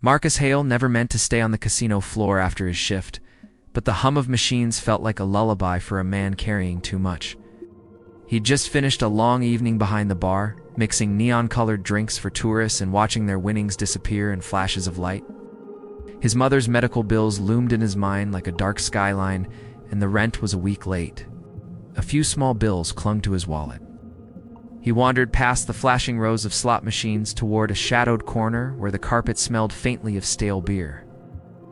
Marcus Hale never meant to stay on the casino floor after his shift, but the hum of machines felt like a lullaby for a man carrying too much. He'd just finished a long evening behind the bar, mixing neon-colored drinks for tourists and watching their winnings disappear in flashes of light. His mother's medical bills loomed in his mind like a dark skyline, and the rent was a week late. A few small bills clung to his wallet. He wandered past the flashing rows of slot machines toward a shadowed corner where the carpet smelled faintly of stale beer.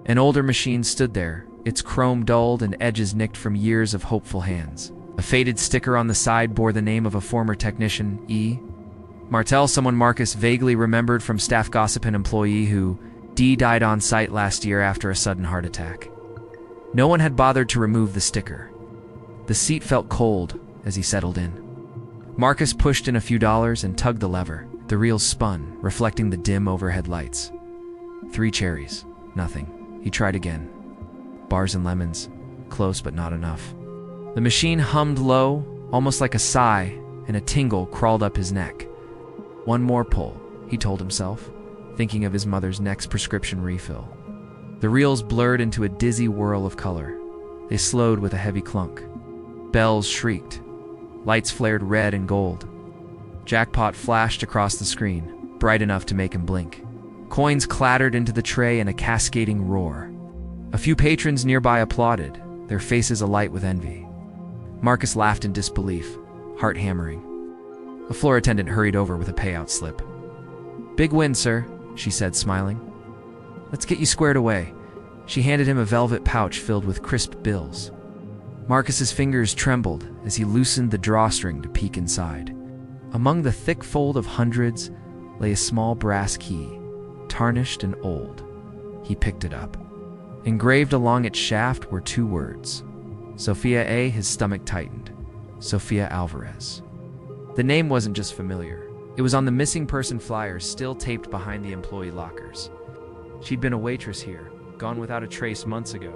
An older machine stood there, its chrome dulled and edges nicked from years of hopeful hands. A faded sticker on the side bore the name of a former technician, E. Martel, someone Marcus vaguely remembered from staff gossip, an employee who died on site last year after a sudden heart attack. No one had bothered to remove the sticker. The seat felt cold as he settled in. Marcus pushed in a few dollars and tugged the lever. The reels spun, reflecting the dim overhead lights. 3 cherries. Nothing. He tried again. Bars and lemons. Close, but not enough. The machine hummed low, almost like a sigh, and a tingle crawled up his neck. One more pull, he told himself, thinking of his mother's next prescription refill. The reels blurred into a dizzy whirl of color. They slowed with a heavy clunk. Bells shrieked. Lights flared red and gold. Jackpot flashed across the screen, bright enough to make him blink. Coins clattered into the tray in a cascading roar. A few patrons nearby applauded, their faces alight with envy. Marcus laughed in disbelief, heart hammering. A floor attendant hurried over with a payout slip. "Big win, sir," she said, smiling. "Let's get you squared away." She handed him a velvet pouch filled with crisp bills. Marcus's fingers trembled as he loosened the drawstring to peek inside. Among the thick fold of hundreds lay a small brass key, tarnished and old. He picked it up. Engraved along its shaft were 2 words. Sophia A. His stomach tightened. Sophia Alvarez. The name wasn't just familiar. It was on the missing person flyers still taped behind the employee lockers. She'd been a waitress here, gone without a trace months ago.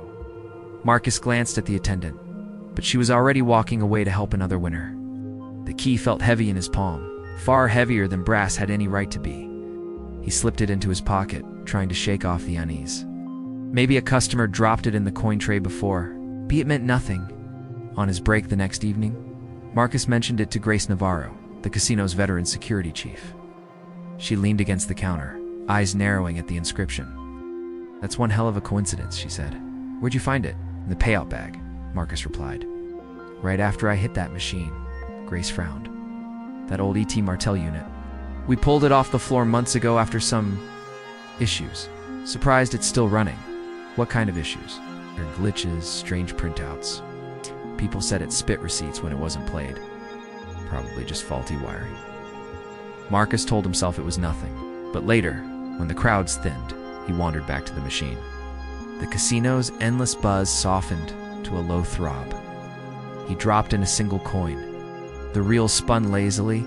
Marcus glanced at the attendant, but she was already walking away to help another winner. The key felt heavy in his palm, far heavier than brass had any right to be. He slipped it into his pocket, trying to shake off the unease. Maybe a customer dropped it in the coin tray before. Be it meant nothing. On his break the next evening, Marcus mentioned it to Grace Navarro, the casino's veteran security chief. She leaned against the counter, eyes narrowing at the inscription. "That's one hell of a coincidence," she said. "Where'd you find it?" "In the payout bag," Marcus replied. "Right after I hit that machine." Grace frowned. "That old E.T. Martel unit. We pulled it off the floor months ago after some issues. Surprised it's still running." "What kind of issues?" "There are glitches, strange printouts. People said it spit receipts when it wasn't played. Probably just faulty wiring." Marcus told himself it was nothing, but later, when the crowds thinned, he wandered back to the machine. The casino's endless buzz softened to a low throb. He dropped in a single coin. The reel spun lazily,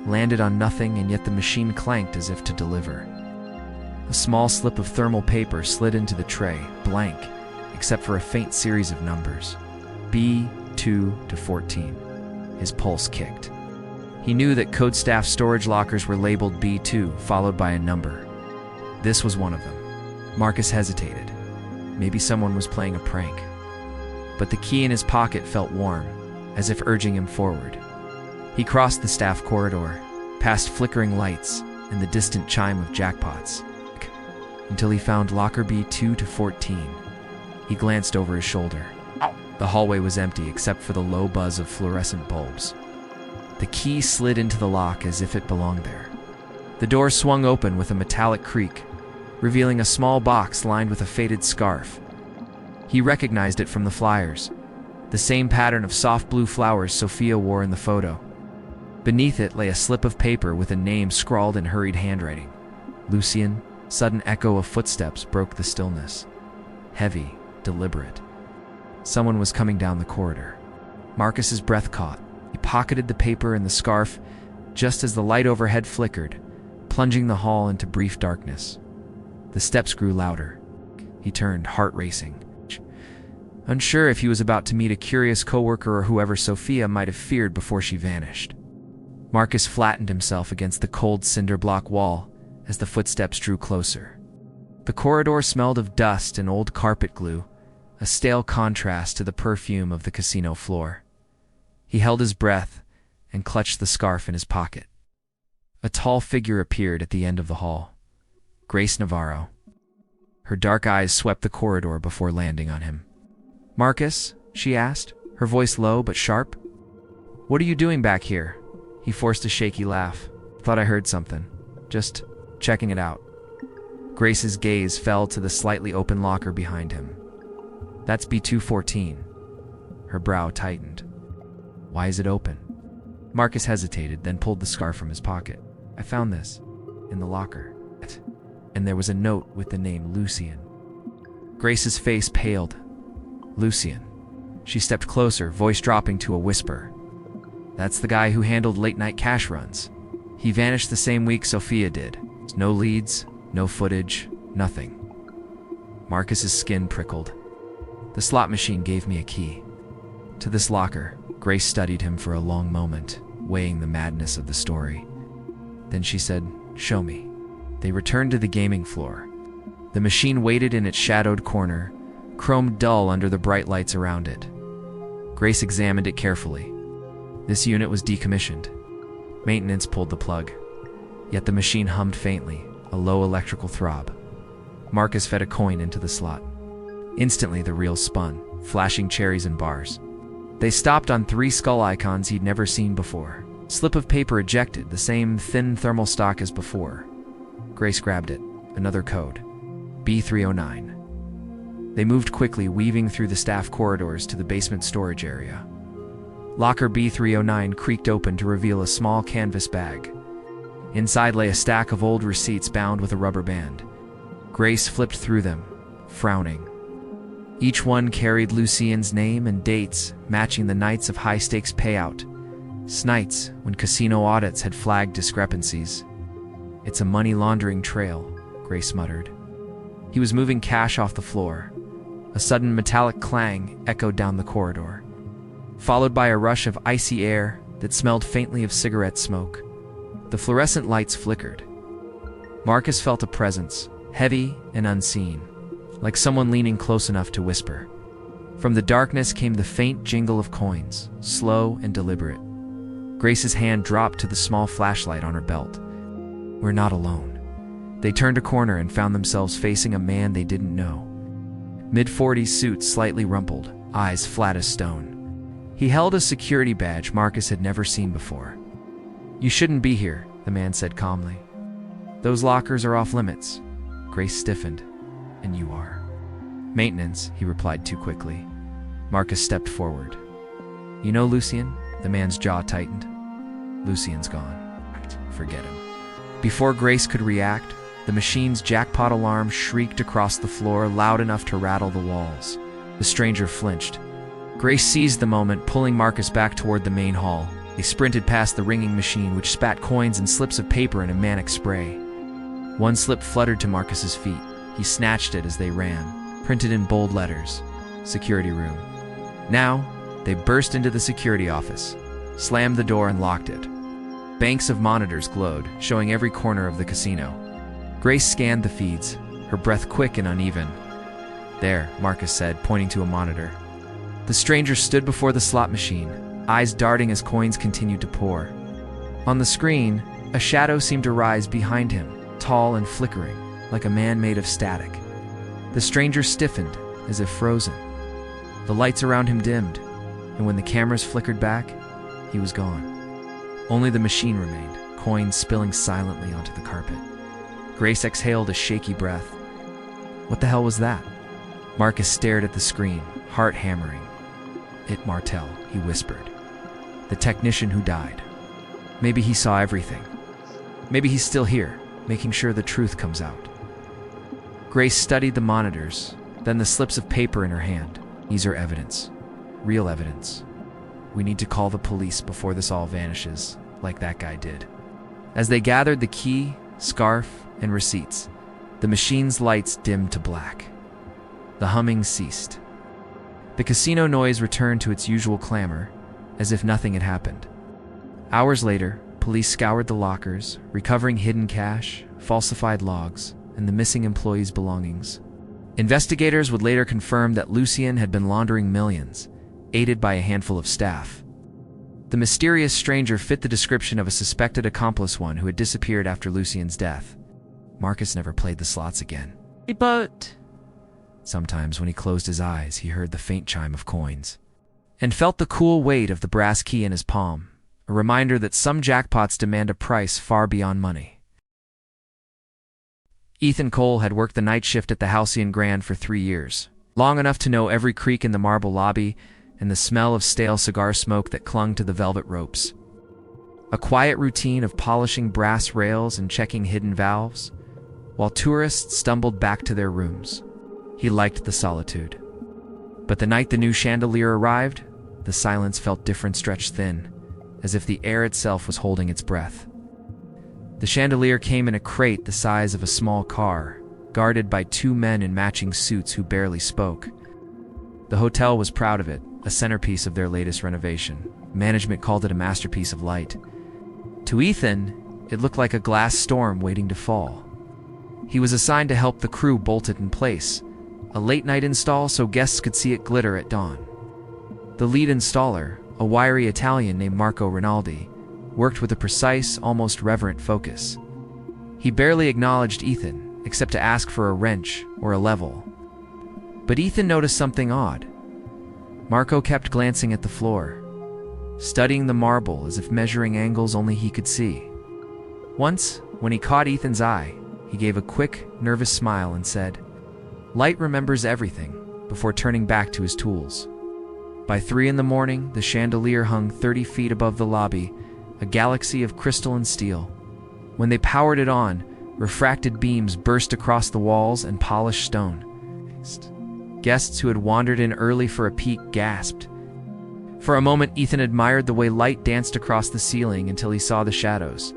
landed on nothing, and yet the machine clanked as if to deliver. A small slip of thermal paper slid into the tray, blank, except for a faint series of numbers. B2 to 14. His pulse kicked. He knew that code staff storage lockers were labeled B2, followed by a number. This was one of them. Marcus hesitated. Maybe someone was playing a prank. But the key in his pocket felt warm, as if urging him forward. He crossed the staff corridor, past flickering lights and the distant chime of jackpots, until he found locker B2 to 14. He glanced over his shoulder. The hallway was empty except for the low buzz of fluorescent bulbs. The key slid into the lock as if it belonged there. The door swung open with a metallic creak, revealing a small box lined with a faded scarf. He recognized it from the flyers, the same pattern of soft blue flowers Sophia wore in the photo. Beneath it lay a slip of paper with a name scrawled in hurried handwriting. Lucian. Sudden echo of footsteps broke the stillness. Heavy, deliberate. Someone was coming down the corridor. Marcus's breath caught. He pocketed the paper and the scarf just as the light overhead flickered, plunging the hall into brief darkness. The steps grew louder. He turned, heart racing. Unsure if he was about to meet a curious coworker or whoever Sophia might have feared before she vanished. Marcus flattened himself against the cold cinder block wall as the footsteps drew closer. The corridor smelled of dust and old carpet glue, a stale contrast to the perfume of the casino floor. He held his breath and clutched the scarf in his pocket. A tall figure appeared at the end of the hall. Grace Navarro. Her dark eyes swept the corridor before landing on him. "Marcus?" she asked, her voice low but sharp. "What are you doing back here?" He forced a shaky laugh. "Thought I heard something. Just checking it out." Grace's gaze fell to the slightly open locker behind him. "That's B214. Her brow tightened. "Why is it open?" Marcus hesitated, then pulled the scarf from his pocket. "I found this in the locker." And there was a note with the name Lucien. Grace's face paled. "Lucien." She stepped closer, voice dropping to a whisper. "That's the guy who handled late-night cash runs. He vanished the same week Sophia did. No leads, no footage, nothing." Marcus's skin prickled. "The slot machine gave me a key to this locker." Grace studied him for a long moment, weighing the madness of the story. Then she said, "Show me." They returned to the gaming floor. The machine waited in its shadowed corner, chromed dull under the bright lights around it. Grace examined it carefully. This unit was decommissioned. Maintenance pulled the plug. Yet the machine hummed faintly, a low electrical throb. Marcus fed a coin into the slot. Instantly the reel spun, flashing cherries and bars. They stopped on 3 skull icons he'd never seen before. Slip of paper ejected, the same thin thermal stock as before. Grace grabbed it. Another code. B309. They moved quickly, weaving through the staff corridors to the basement storage area. Locker B309 creaked open to reveal a small canvas bag. Inside lay a stack of old receipts bound with a rubber band. Grace flipped through them, frowning. Each one carried Lucien's name and dates, matching the nights of high-stakes payout. Nights when casino audits had flagged discrepancies. "It's a money laundering trail," Grace muttered. He was moving cash off the floor. A sudden metallic clang echoed down the corridor, followed by a rush of icy air that smelled faintly of cigarette smoke. The fluorescent lights flickered. Marcus felt a presence, heavy and unseen, like someone leaning close enough to whisper. From the darkness came the faint jingle of coins, slow and deliberate. Grace's hand dropped to the small flashlight on her belt. "We're not alone." They turned a corner and found themselves facing a man they didn't know. Mid-40s suit slightly rumpled, eyes flat as stone. He held a security badge Marcus had never seen before. "You shouldn't be here," the man said calmly. "Those lockers are off limits." Grace stiffened. "And you are?" "Maintenance," he replied too quickly. Marcus stepped forward. "You know Lucien?" The man's jaw tightened. "Lucien's gone. Forget him." Before Grace could react, the machine's jackpot alarm shrieked across the floor, loud enough to rattle the walls. The stranger flinched. Grace seized the moment, pulling Marcus back toward the main hall. They sprinted past the ringing machine, which spat coins and slips of paper in a manic spray. One slip fluttered to Marcus's feet. He snatched it as they ran, printed in bold letters, "Security room." Now, they burst into the security office, slammed the door and locked it. Banks of monitors glowed, showing every corner of the casino. Grace scanned the feeds, her breath quick and uneven. "There," Marcus said, pointing to a monitor. The stranger stood before the slot machine, eyes darting as coins continued to pour. On the screen, a shadow seemed to rise behind him, tall and flickering, like a man made of static. The stranger stiffened, as if frozen. The lights around him dimmed, and when the cameras flickered back, he was gone. Only the machine remained, coins spilling silently onto the carpet. Grace exhaled a shaky breath. What the hell was that? Marcus stared at the screen, heart hammering. "It Martel," he whispered. "The technician who died. Maybe he saw everything. Maybe he's still here, making sure the truth comes out." Grace studied the monitors, then the slips of paper in her hand. "These are evidence. Real evidence. We need to call the police before this all vanishes, like that guy did." As they gathered the key, scarf, and receipts, the machine's lights dimmed to black. The humming ceased. The casino noise returned to its usual clamor, as if nothing had happened. Hours later, police scoured the lockers, recovering hidden cash, falsified logs, and the missing employees' belongings. Investigators would later confirm that Lucien had been laundering millions, aided by a handful of staff. The mysterious stranger fit the description of a suspected accomplice, one who had disappeared after Lucien's death. Marcus never played the slots again. But Sometimes when he closed his eyes, he heard the faint chime of coins and felt the cool weight of the brass key in his palm, a reminder that some jackpots demand a price far beyond money. Ethan Cole had worked the night shift at the Halcyon Grand for 3 years, long enough to know every creak in the marble lobby and the smell of stale cigar smoke that clung to the velvet ropes. A quiet routine of polishing brass rails and checking hidden valves, while tourists stumbled back to their rooms. He liked the solitude. But the night the new chandelier arrived, the silence felt different, stretched thin, as if the air itself was holding its breath. The chandelier came in a crate the size of a small car, guarded by 2 men in matching suits who barely spoke. The hotel was proud of it, a centerpiece of their latest renovation. Management called it a masterpiece of light. To Ethan, it looked like a glass storm waiting to fall. He was assigned to help the crew bolt it in place, a late-night install so guests could see it glitter at dawn. The lead installer, a wiry Italian named Marco Rinaldi, worked with a precise, almost reverent focus. He barely acknowledged Ethan, except to ask for a wrench or a level. But Ethan noticed something odd. Marco kept glancing at the floor, studying the marble as if measuring angles only he could see. Once, when he caught Ethan's eye, he gave a quick, nervous smile and said, "Light remembers everything," before turning back to his tools. By 3 a.m, the chandelier hung 30 feet above the lobby, a galaxy of crystal and steel. When they powered it on, refracted beams burst across the walls and polished stone. Guests who had wandered in early for a peek gasped. For a moment, Ethan admired the way light danced across the ceiling until he saw the shadows.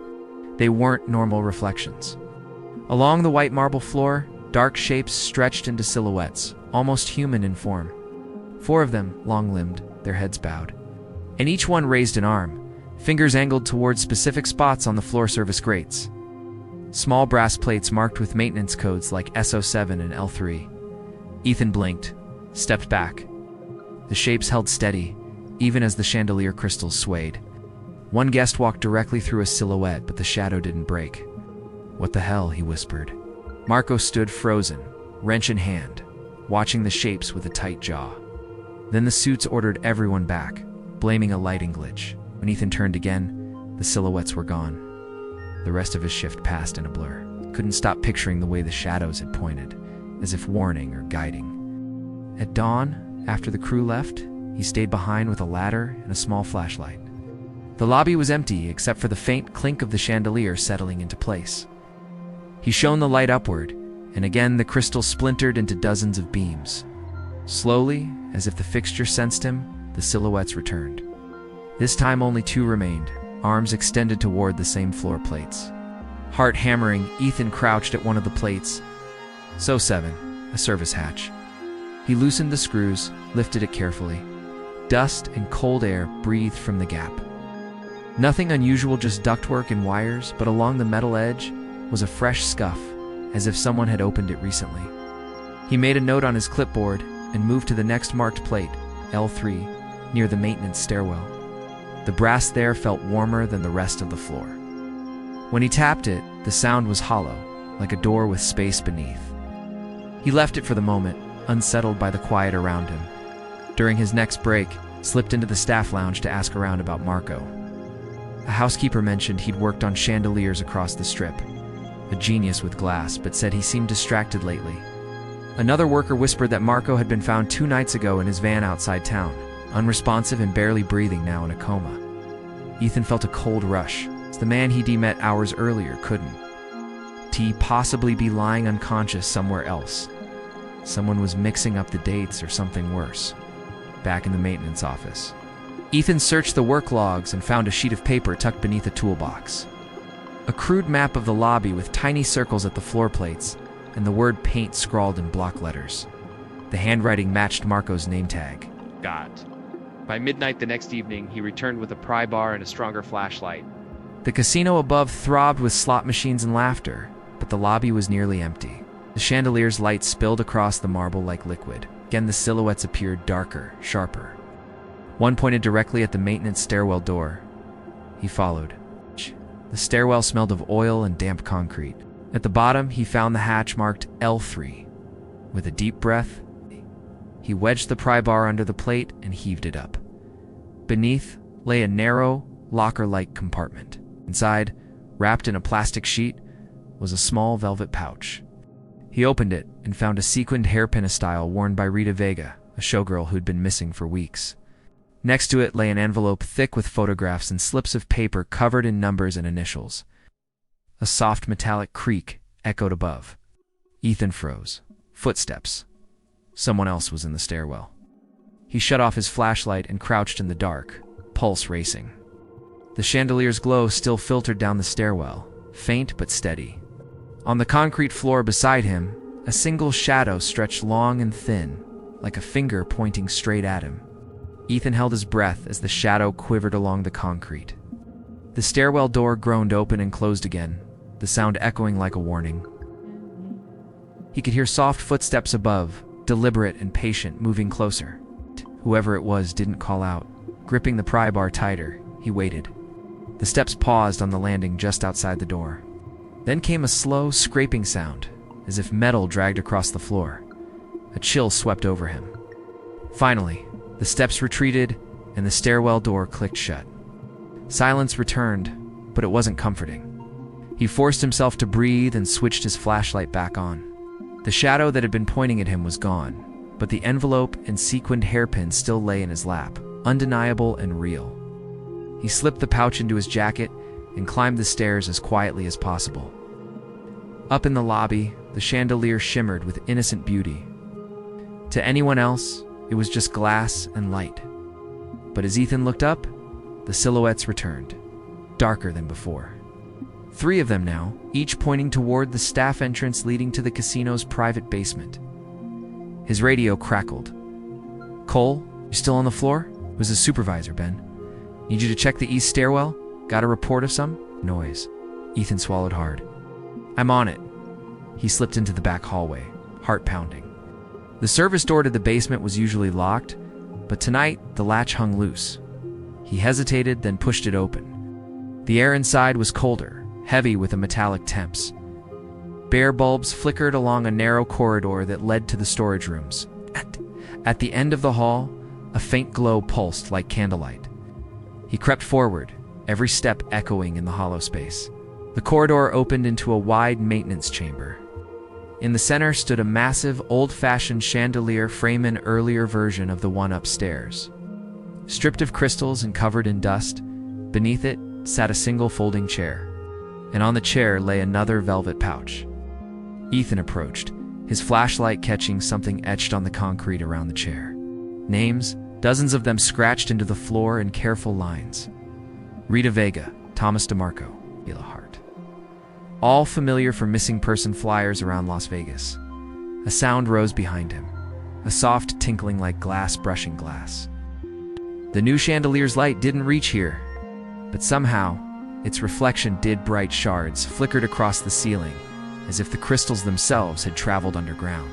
They weren't normal reflections. Along the white marble floor, dark shapes stretched into silhouettes, almost human in form. 4 of them, long-limbed, their heads bowed. And each one raised an arm, fingers angled towards specific spots on the floor service grates. Small brass plates marked with maintenance codes like SO7 and L3. Ethan blinked, stepped back. The shapes held steady, even as the chandelier crystals swayed. One guest walked directly through a silhouette, but the shadow didn't break. "What the hell?" he whispered. Marco stood frozen, wrench in hand, watching the shapes with a tight jaw. Then the suits ordered everyone back, blaming a lighting glitch. When Ethan turned again, the silhouettes were gone. The rest of his shift passed in a blur. Couldn't stop picturing the way the shadows had pointed, as if warning or guiding. At dawn, after the crew left, he stayed behind with a ladder and a small flashlight. The lobby was empty except for the faint clink of the chandelier settling into place. He shone the light upward, and again the crystal splintered into dozens of beams. Slowly, as if the fixture sensed him, the silhouettes returned. This time only 2 remained, arms extended toward the same floor plates. Heart hammering, Ethan crouched at one of the plates. So-7, a service hatch. He loosened the screws, lifted it carefully. Dust and cold air breathed from the gap. Nothing unusual, just ductwork and wires, but along the metal edge was a fresh scuff, as if someone had opened it recently. He made a note on his clipboard and moved to the next marked plate, L3, near the maintenance stairwell. The brass there felt warmer than the rest of the floor. When he tapped it, the sound was hollow, like a door with space beneath. He left it for the moment, unsettled by the quiet around him. During his next break, slipped into the staff lounge to ask around about Marco. A housekeeper mentioned he'd worked on chandeliers across the strip. A genius with glass, but said he seemed distracted lately. Another worker whispered that Marco had been found 2 nights ago in his van outside town, unresponsive and barely breathing, now in a coma. Ethan felt a cold rush, as the man he'd met hours earlier couldn't. He possibly be lying unconscious somewhere else. Someone was mixing up the dates or something worse. Back in the maintenance office, Ethan searched the work logs and found a sheet of paper tucked beneath a toolbox. A crude map of the lobby with tiny circles at the floor plates, and the word paint scrawled in block letters. The handwriting matched Marco's name tag. God. By midnight the next evening, he returned with a pry bar and a stronger flashlight. The casino above throbbed with slot machines and laughter, but the lobby was nearly empty. The chandelier's light spilled across the marble like liquid. Again, the silhouettes appeared darker, sharper. One pointed directly at the maintenance stairwell door. He followed. The stairwell smelled of oil and damp concrete. At the bottom, he found the hatch marked L3. With a deep breath, he wedged the pry bar under the plate and heaved it up. Beneath lay a narrow, locker-like compartment. Inside, wrapped in a plastic sheet, was a small velvet pouch. He opened it and found a sequined hairpin style worn by Rita Vega, a showgirl who'd been missing for weeks. Next to it lay an envelope thick with photographs and slips of paper covered in numbers and initials. A soft metallic creak echoed above. Ethan froze. Footsteps. Someone else was in the stairwell. He shut off his flashlight and crouched in the dark, pulse racing. The chandelier's glow still filtered down the stairwell, faint but steady. On the concrete floor beside him, a single shadow stretched long and thin, like a finger pointing straight at him. Ethan held his breath as the shadow quivered along the concrete. The stairwell door groaned open and closed again, the sound echoing like a warning. He could hear soft footsteps above, deliberate and patient, moving closer. Whoever it was didn't call out. Gripping the pry bar tighter, he waited. The steps paused on the landing just outside the door. Then came a slow, scraping sound, as if metal dragged across the floor. A chill swept over him. Finally, the steps retreated, and the stairwell door clicked shut. Silence returned, but it wasn't comforting. He forced himself to breathe and switched his flashlight back on. The shadow that had been pointing at him was gone, but the envelope and sequined hairpin still lay in his lap, undeniable and real. He slipped the pouch into his jacket and climbed the stairs as quietly as possible. Up in the lobby, the chandelier shimmered with innocent beauty. To anyone else, it was just glass and light. But as Ethan looked up, the silhouettes returned, darker than before. 3 of them now, each pointing toward the staff entrance leading to the casino's private basement. His radio crackled. "Cole, you still on the floor?" It was his supervisor, Ben. "Need you to check the east stairwell? Got a report of some noise?" Ethan swallowed hard. "I'm on it." He slipped into the back hallway, heart pounding. The service door to the basement was usually locked, but tonight the latch hung loose. He hesitated, then pushed it open. The air inside was colder, heavy with a metallic temps. Bare bulbs flickered along a narrow corridor that led to the storage rooms. At the end of the hall, a faint glow pulsed like candlelight. He crept forward, every step echoing in the hollow space. The corridor opened into a wide maintenance chamber. In the center stood a massive, old-fashioned chandelier frame, an earlier version of the one upstairs. Stripped of crystals and covered in dust, beneath it sat a single folding chair, and on the chair lay another velvet pouch. Ethan approached, his flashlight catching something etched on the concrete around the chair. Names, dozens of them scratched into the floor in careful lines. Rita Vega, Thomas DeMarco, Ela Hart. All familiar from missing person flyers around Las Vegas. A sound rose behind him, a soft tinkling like glass brushing glass. The new chandelier's light didn't reach here, but somehow, its reflection did. Bright shards flickered across the ceiling, as if the crystals themselves had traveled underground.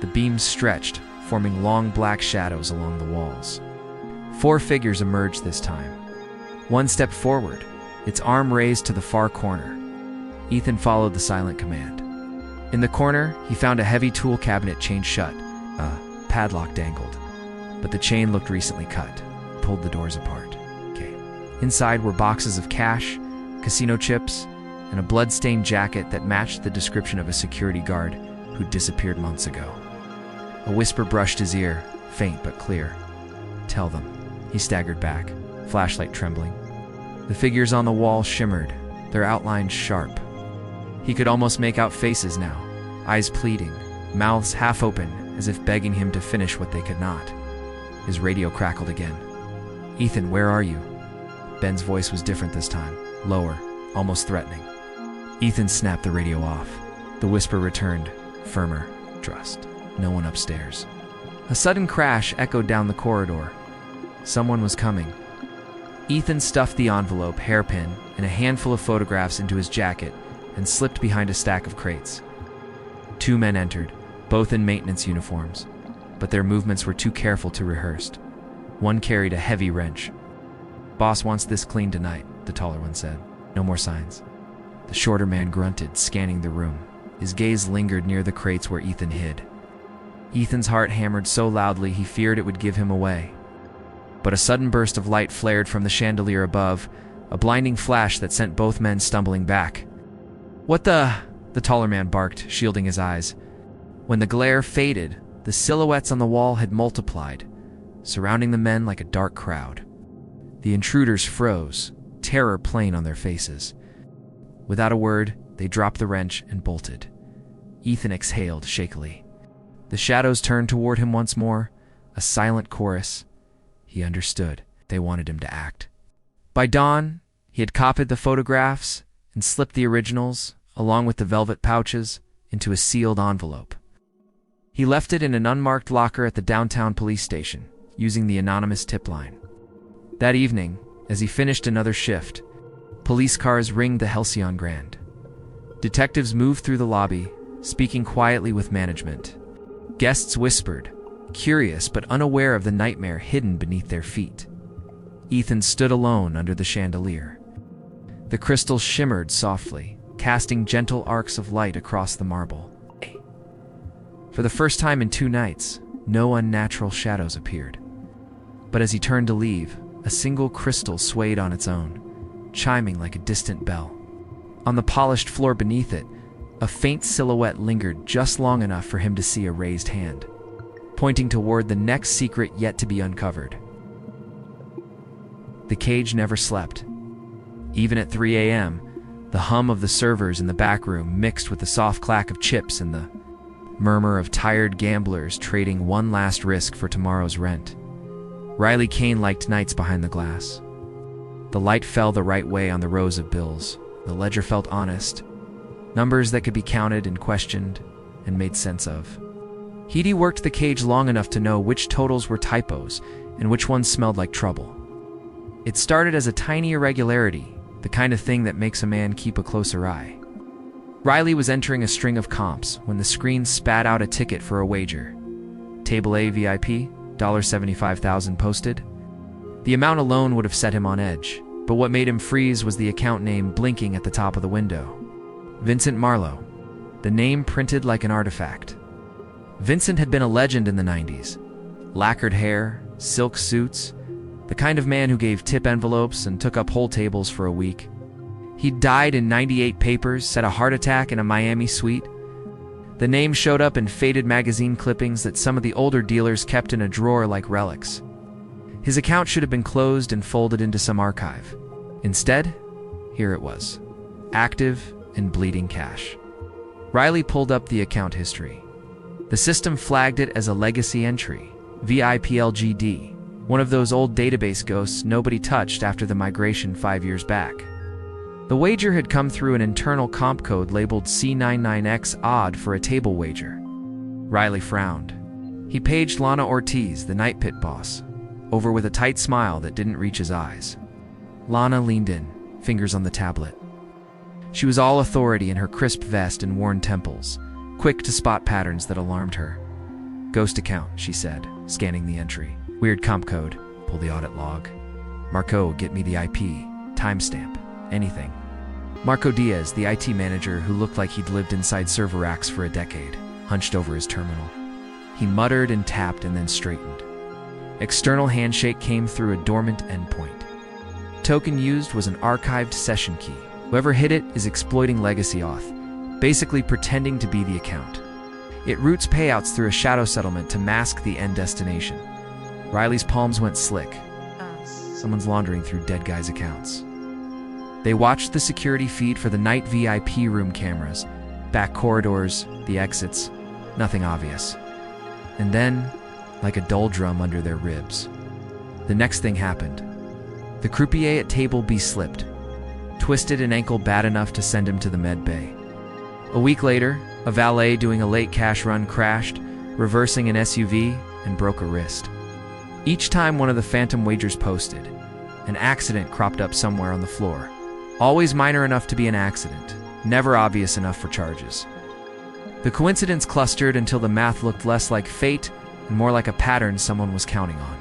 The beams stretched, forming long black shadows along the walls. 4 figures emerged this time. One stepped forward, its arm raised to the far corner. Ethan followed the silent command. In the corner, he found a heavy tool cabinet chained shut. A padlock dangled, but the chain looked recently cut. Pulled the doors apart. Inside were boxes of cash, casino chips, and a blood-stained jacket that matched the description of a security guard who'd disappeared months ago. A whisper brushed his ear, faint but clear. "Tell them." He staggered back, flashlight trembling. The figures on the wall shimmered, their outlines sharp. He could almost make out faces now, eyes pleading, mouths half open as if begging him to finish what they could not. His radio crackled again. "Ethan, where are you?" Ben's voice was different this time, lower, almost threatening. Ethan snapped the radio off. The whisper returned, firmer. "Trust. No one upstairs." A sudden crash echoed down the corridor. Someone was coming. Ethan stuffed the envelope, hairpin, and a handful of photographs into his jacket and slipped behind a stack of crates. Two men entered, both in maintenance uniforms, but their movements were too careful to rehearse. One carried a heavy wrench. "Boss wants this cleaned tonight," the taller one said. "No more signs." The shorter man grunted, scanning the room. His gaze lingered near the crates where Ethan hid. Ethan's heart hammered so loudly he feared it would give him away. But a sudden burst of light flared from the chandelier above, a blinding flash that sent both men stumbling back. "What the?" the taller man barked, shielding his eyes. When the glare faded, the silhouettes on the wall had multiplied, surrounding the men like a dark crowd. The intruders froze, terror plain on their faces. Without a word, they dropped the wrench and bolted. Ethan exhaled shakily. The shadows turned toward him once more, a silent chorus. He understood. They wanted him to act. By dawn, he had copied the photographs and slipped the originals, along with the velvet pouches, into a sealed envelope. He left it in an unmarked locker at the downtown police station, using the anonymous tip line. That evening, as he finished another shift, police cars ringed the Halcyon Grand. Detectives moved through the lobby, speaking quietly with management. Guests whispered, curious but unaware of the nightmare hidden beneath their feet. Ethan stood alone under the chandelier. The crystals shimmered softly, casting gentle arcs of light across the marble. For the first time in 2 nights, no unnatural shadows appeared. But as he turned to leave, a single crystal swayed on its own, chiming like a distant bell. On the polished floor beneath it, a faint silhouette lingered just long enough for him to see a raised hand, pointing toward the next secret yet to be uncovered. The cage never slept. Even at 3 a.m., the hum of the servers in the back room mixed with the soft clack of chips and the murmur of tired gamblers trading one last risk for tomorrow's rent. Riley Kane liked nights behind the glass. The light fell the right way on the rows of bills. The ledger felt honest. Numbers that could be counted and questioned and made sense of. He'd worked the cage long enough to know which totals were typos and which ones smelled like trouble. It started as a tiny irregularity, the kind of thing that makes a man keep a closer eye. Riley was entering a string of comps when the screen spat out a ticket for a wager. Table A VIP, $75,000 posted. The amount alone would have set him on edge, but what made him freeze was the account name blinking at the top of the window. Vincent Marlowe, the name printed like an artifact. Vincent had been a legend in the 90s. Lacquered hair, silk suits, the kind of man who gave tip envelopes and took up whole tables for a week. He'd died in 98 papers, had a heart attack in a Miami suite. The name showed up in faded magazine clippings that some of the older dealers kept in a drawer like relics. His account should have been closed and folded into some archive. Instead, here it was, active and bleeding cash. Riley pulled up the account history. The system flagged it as a legacy entry, VIPLGD, one of those old database ghosts nobody touched after the migration 5 years back. The wager had come through an internal comp code labeled C99X odd for a table wager. Riley frowned. He paged Lana Ortiz, the night pit boss, over with a tight smile that didn't reach his eyes. Lana leaned in, fingers on the tablet. She was all authority in her crisp vest and worn temples, quick to spot patterns that alarmed her. "Ghost account," she said, scanning the entry. "Weird comp code. Pull the audit log. Marco, get me the IP. Timestamp. Anything." Marco Diaz, the IT manager who looked like he'd lived inside server racks for a decade, hunched over his terminal. He muttered and tapped and then straightened. External handshake came through a dormant endpoint. Token used was an archived session key. Whoever hit it is exploiting legacy auth, basically pretending to be the account. It routes payouts through a shadow settlement to mask the end destination. Riley's palms went slick. Someone's laundering through dead guys' accounts. They watched the security feed for the night VIP room cameras, back corridors, the exits, nothing obvious. And then, like a dull drum under their ribs, the next thing happened. The croupier at table B slipped, twisted an ankle bad enough to send him to the med bay. A week later, a valet doing a late cash run crashed, reversing an SUV, and broke a wrist. Each time one of the phantom wagers posted, an accident cropped up somewhere on the floor. Always minor enough to be an accident, never obvious enough for charges. The coincidence clustered until the math looked less like fate and more like a pattern someone was counting on.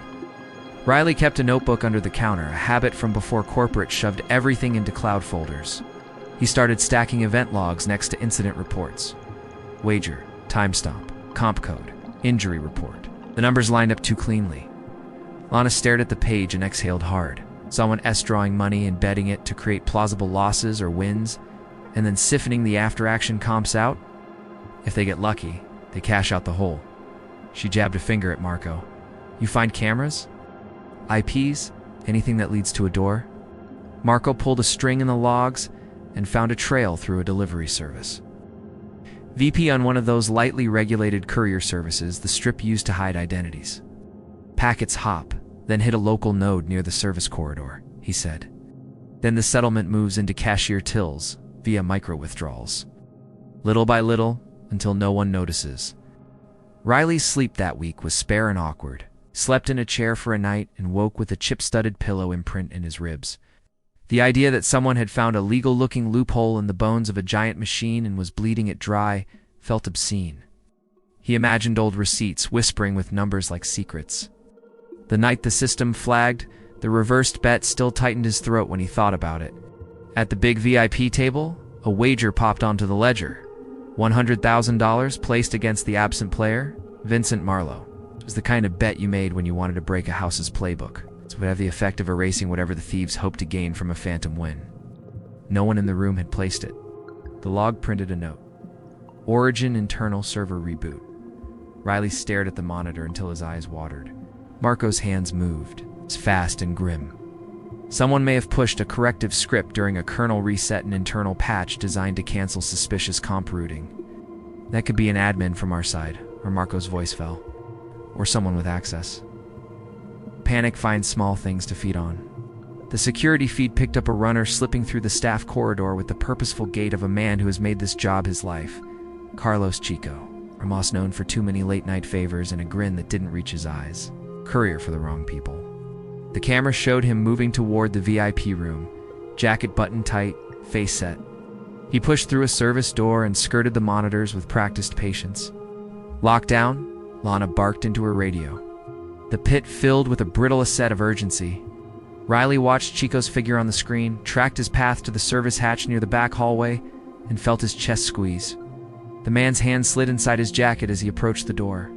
Riley kept a notebook under the counter, a habit from before corporate shoved everything into cloud folders. He started stacking event logs next to incident reports. Wager, timestamp, comp code, injury report. The numbers lined up too cleanly. Lana stared at the page and exhaled hard. Someone drawing money and betting it to create plausible losses or wins, and then siphoning the after-action comps out? If they get lucky, they cash out the whole. She jabbed a finger at Marco. You find cameras? IPs? Anything that leads to a door? Marco pulled a string in the logs and found a trail through a delivery service. VP on one of those lightly regulated courier services, the strip used to hide identities. Packets hop, then hit a local node near the service corridor, he said. Then the settlement moves into cashier tills via micro-withdrawals. Little by little, until no one notices. Riley's sleep that week was spare and awkward. Slept in a chair for a night and woke with a chip-studded pillow imprint in his ribs. The idea that someone had found a legal-looking loophole in the bones of a giant machine and was bleeding it dry felt obscene. He imagined old receipts whispering with numbers like secrets. The night the system flagged, the reversed bet still tightened his throat when he thought about it. At the big VIP table, a wager popped onto the ledger. $100,000 placed against the absent player, Vincent Marlowe. It was the kind of bet you made when you wanted to break a house's playbook. It would have the effect of erasing whatever the thieves hoped to gain from a phantom win. No one in the room had placed it. The log printed a note. Origin internal server reboot. Riley stared at the monitor until his eyes watered. Marco's hands moved, fast and grim. Someone may have pushed a corrective script during a kernel reset and internal patch designed to cancel suspicious comp routing. That could be an admin from our side, or Marco's voice fell, or someone with access. Panic finds small things to feed on. The security feed picked up a runner slipping through the staff corridor with the purposeful gait of a man who has made this job his life. Carlos Chico, Ramos known for too many late-night favors and a grin that didn't reach his eyes. Courier for the wrong people. The camera showed him moving toward the VIP room, jacket buttoned tight, face set. He pushed through a service door and skirted the monitors with practiced patience. Lockdown, Lana barked into her radio. The pit filled with a brittle asset of urgency. Riley watched Chico's figure on the screen, tracked his path to the service hatch near the back hallway, and felt his chest squeeze. The man's hand slid inside his jacket as he approached the door.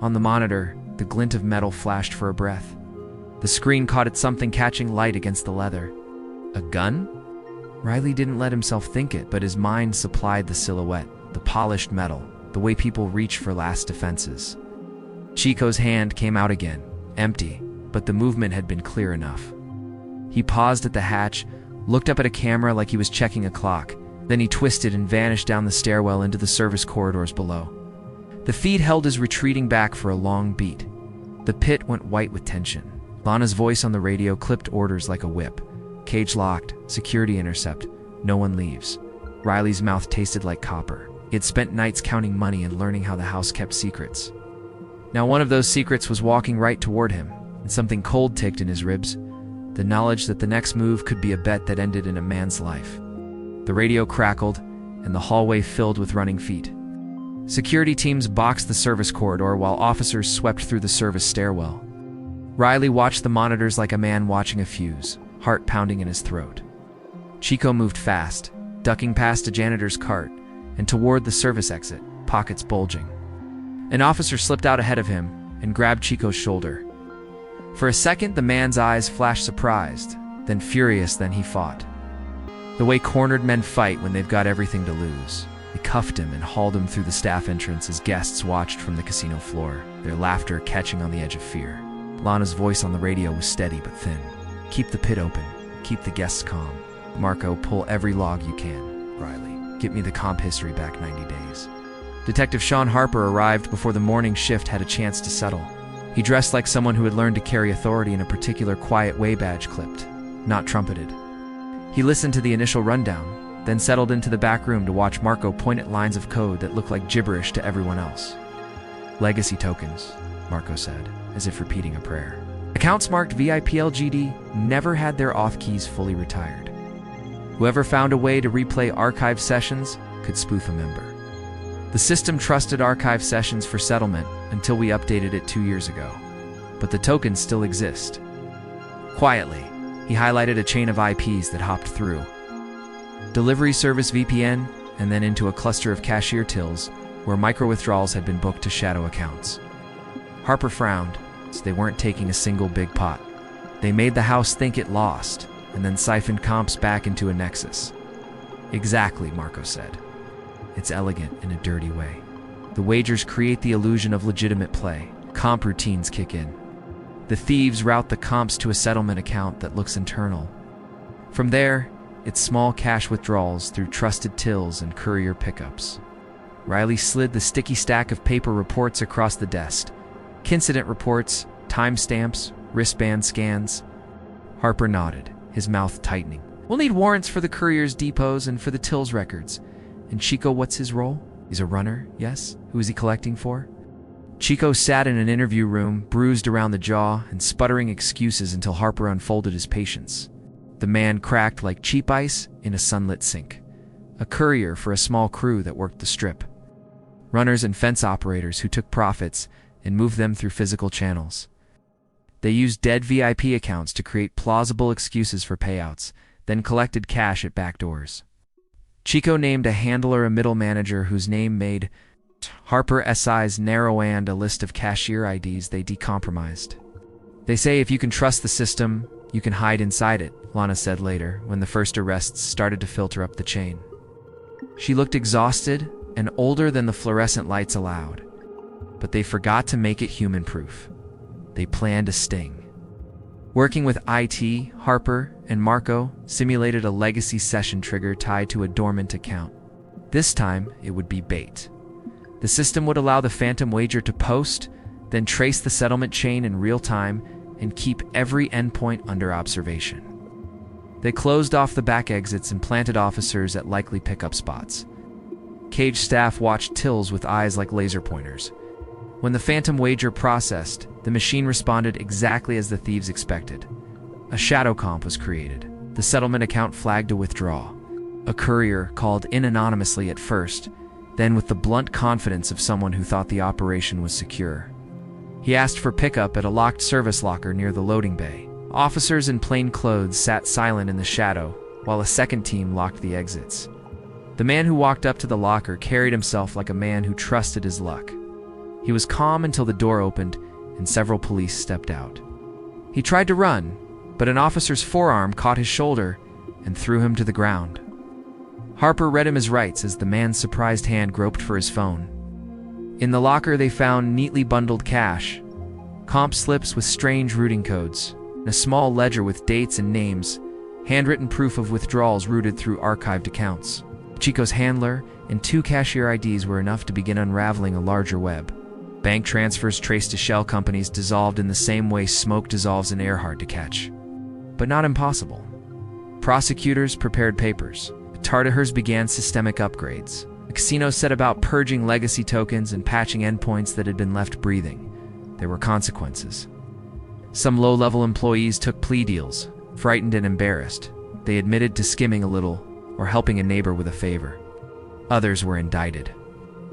On the monitor, the glint of metal flashed for a breath. The screen caught at something catching light against the leather. A gun? Riley didn't let himself think it, but his mind supplied the silhouette, the polished metal, the way people reach for last defenses. Chico's hand came out again, empty, but the movement had been clear enough. He paused at the hatch, looked up at a camera like he was checking a clock, then he twisted and vanished down the stairwell into the service corridors below. The feed held his retreating back for a long beat. The pit went white with tension. Lana's voice on the radio clipped orders like a whip. Cage locked, security intercept, no one leaves. Riley's mouth tasted like copper. He had spent nights counting money and learning how the house kept secrets. Now one of those secrets was walking right toward him, and something cold ticked in his ribs. The knowledge that the next move could be a bet that ended in a man's life. The radio crackled, and the hallway filled with running feet. Security teams boxed the service corridor while officers swept through the service stairwell. Riley watched the monitors like a man watching a fuse, heart pounding in his throat. Chico moved fast, ducking past a janitor's cart and toward the service exit, pockets bulging. An officer slipped out ahead of him and grabbed Chico's shoulder. For a second, the man's eyes flashed surprised, then furious, then he fought. The way cornered men fight when they've got everything to lose. They cuffed him and hauled him through the staff entrance as guests watched from the casino floor, their laughter catching on the edge of fear. Lana's voice on the radio was steady but thin. Keep the pit open. Keep the guests calm. Marco, pull every log you can. Riley, get me the comp history back 90 days. Detective Sean Harper arrived before the morning shift had a chance to settle. He dressed like someone who had learned to carry authority in a particular quiet way, badge clipped, not trumpeted. He listened to the initial rundown, then settled into the back room to watch Marco point at lines of code that looked like gibberish to everyone else. Legacy tokens, Marco said, as if repeating a prayer. Accounts marked VIP LGD never had their auth keys fully retired. Whoever found a way to replay archive sessions could spoof a member. The system trusted archive sessions for settlement until we updated it 2 years ago. But the tokens still exist. Quietly, he highlighted a chain of IPs that hopped through. Delivery service VPN, and then into a cluster of cashier tills where micro-withdrawals had been booked to shadow accounts. Harper frowned, so they weren't taking a single big pot. They made the house think it lost, and then siphoned comps back into a nexus. Exactly, Marco said. It's elegant in a dirty way. The wagers create the illusion of legitimate play. Comp routines kick in. The thieves route the comps to a settlement account that looks internal. From there, it's small cash withdrawals through trusted tills and courier pickups. Riley slid the sticky stack of paper reports across the desk. Incident reports, timestamps, wristband scans. Harper nodded, his mouth tightening. We'll need warrants for the couriers' depots and for the tills records. And Chico, what's his role? He's a runner, yes? Who is he collecting for? Chico sat in an interview room, bruised around the jaw and sputtering excuses until Harper unfolded his patience. The man cracked like cheap ice in a sunlit sink. A courier for a small crew that worked the strip. Runners and fence operators who took profits and moved them through physical channels. They used dead VIP accounts to create plausible excuses for payouts, then collected cash at back doors. Chico named a handler a middle manager whose name made Harper SI's narrow and a list of cashier IDs they decompromised. They say if you can trust the system, you can hide inside it, Lana said later, when the first arrests started to filter up the chain. She looked exhausted and older than the fluorescent lights allowed, but they forgot to make it human-proof. They planned a sting. Working with IT, Harper and Marco simulated a legacy session trigger tied to a dormant account. This time, it would be bait. The system would allow the phantom wager to post, then trace the settlement chain in real time and keep every endpoint under observation. They closed off the back exits and planted officers at likely pickup spots. Cage staff watched tills with eyes like laser pointers. When the phantom wager processed, the machine responded exactly as the thieves expected. A shadow comp was created. The settlement account flagged a withdrawal. A courier called in anonymously at first, then with the blunt confidence of someone who thought the operation was secure. He asked for pickup at a locked service locker near the loading bay. Officers in plain clothes sat silent in the shadow, while a second team locked the exits. The man who walked up to the locker carried himself like a man who trusted his luck. He was calm until the door opened and several police stepped out. He tried to run, but an officer's forearm caught his shoulder and threw him to the ground. Harper read him his rights as the man's surprised hand groped for his phone. In the locker they found neatly bundled cash, comp slips with strange routing codes, and a small ledger with dates and names, handwritten proof of withdrawals routed through archived accounts. Chico's handler and 2 cashier IDs were enough to begin unraveling a larger web. Bank transfers traced to shell companies dissolved in the same way smoke dissolves in air, hard to catch. But not impossible. Prosecutors prepared papers. Tartahers began systemic upgrades. The casino set about purging legacy tokens and patching endpoints that had been left breathing. There were consequences. Some low-level employees took plea deals, frightened and embarrassed. They admitted to skimming a little or helping a neighbor with a favor. Others were indicted.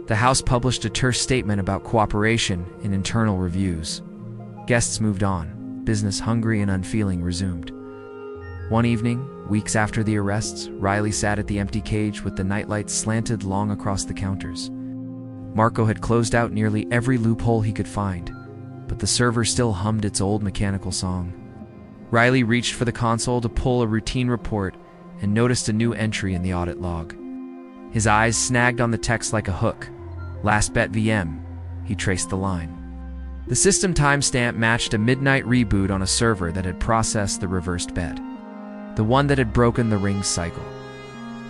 The House published a terse statement about cooperation in internal reviews. Guests moved on. Business hungry and unfeeling resumed. One evening, weeks after the arrests, Riley sat at the empty cage with the nightlights slanted long across the counters. Marco had closed out nearly every loophole he could find, but the server still hummed its old mechanical song. Riley reached for the console to pull a routine report and noticed a new entry in the audit log. His eyes snagged on the text like a hook. Last bet VM. He traced the line. The system timestamp matched a midnight reboot on a server that had processed the reversed bet. The one that had broken the ring's cycle.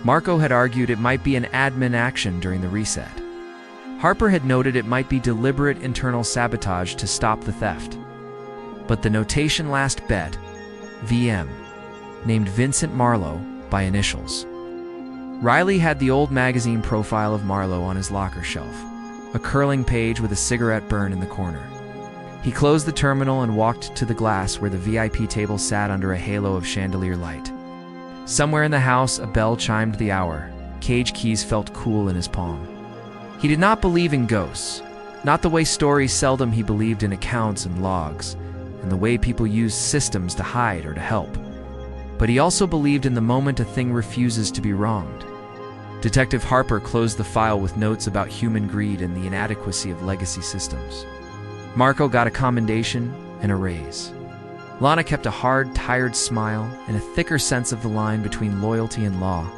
Marco had argued it might be an admin action during the reset. Harper had noted it might be deliberate internal sabotage to stop the theft. But the notation last bet, VM, named Vincent Marlowe by initials. Riley had the old magazine profile of Marlowe on his locker shelf, a curling page with a cigarette burn in the corner. He closed the terminal and walked to the glass where the VIP table sat under a halo of chandelier light. Somewhere in the house, a bell chimed the hour. Cage keys felt cool in his palm. He did not believe in ghosts, not the way stories seldom. He believed in accounts and logs, and the way people use systems to hide or to help. But he also believed in the moment a thing refuses to be wronged. Detective Harper closed the file with notes about human greed and the inadequacy of legacy systems. Marco got a commendation and a raise. Lana kept a hard, tired smile and a thicker sense of the line between loyalty and law.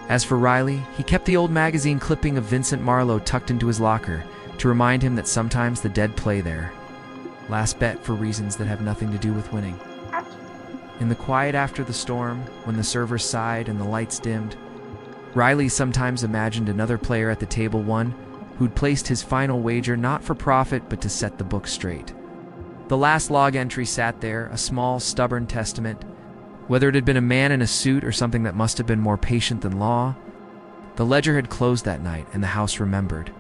As for Riley, he kept the old magazine clipping of Vincent Marlowe tucked into his locker to remind him that sometimes the dead play there. Last bet for reasons that have nothing to do with winning. In the quiet after the storm, when the server sighed and the lights dimmed, Riley sometimes imagined another player at the table, one who'd placed his final wager not for profit but to set the book straight. The last log entry sat there, a small, stubborn testament. Whether it had been a man in a suit or something that must have been more patient than law, the ledger had closed that night and the house remembered.